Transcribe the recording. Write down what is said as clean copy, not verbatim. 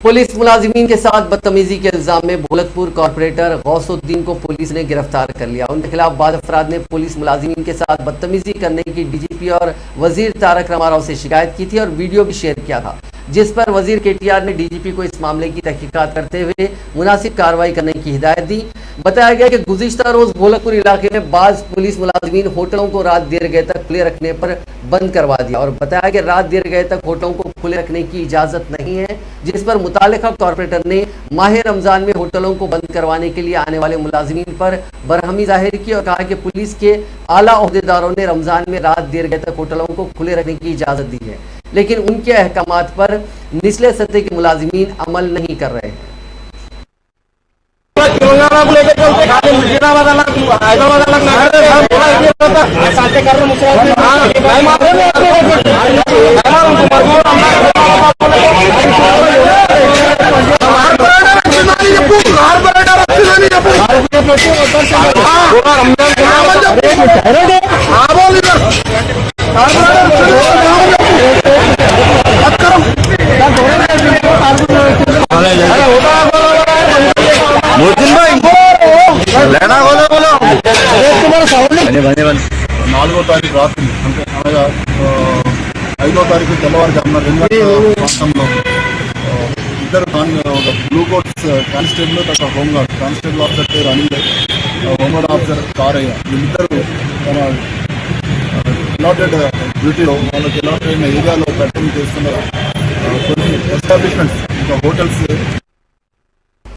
Police मुलाजिमीन के साथ बदतमीजी के इल्जाम में भोलकपुर कॉर्पोरेटर गौसुद्दीन को पुलिस ने गिरफ्तार कर लिया। उनके खिलाफ बाद अफराद ने पुलिस मुलाजिमीन के साथ बदतमीजी करने की डीजीपी और वजीर तारक रामाराव से शिकायत की थी और वीडियो भी शेयर किया था, जिस पर वजीर केटीआर ने डीजीपी को इस मामले की तहकीकात करते हुए मुनासिब कार्रवाई करने की हिदायत दी। बताया गया कि गुज़िश्ता रोज भोलकपुर इलाके में बाज पुलिस मुलाजिमीन होटलों को रात देर गए तक खुले रखने पर बंद करवा दिया और बताया कि रात देर गए तक होटलों को खुले रखने की इजाजत नहीं है, जिस पर मुतालिका कॉर्पोरेटर ने माह रमजान में होटलों को बंद करवाने के लिए आने वाले मुलाजिमीन पर बरहमी जाहिर की और कहा कि पुलिस के आला ओहदेदारों ने रमजान में रात देर गए तक होटलों को खुले रखने की इजाजत दी है, लेकिन उनके अहकामात पर निचले सतह के मुलाजिमीन अमल नहीं कर रहे हैं। నాలుగో తారీఖు రాత్రి అంటే అనగా 5వ తారీఖు తెల్లవారుజామున ప్రాంతంలో ఇద్దరు బ్లూ కోట్స్ కానిస్టేబుల్ తర్వాత హోంగార్డ్ కానిస్టేబుల్ ఆఫీసర్ పేరు అనిల్, హోంగార్డ్ ఆఫీసర్ కారయ్య, వీళ్ళిద్దరు తన అలాటెడ్ డ్యూటీలో వాళ్ళకి అలాట్ అయిన ఏరియాలో పెట్రోలింగ్ చేస్తున్న కొన్ని ఎస్టాబ్లిష్మెంట్స్ ఇంకా హోటల్స్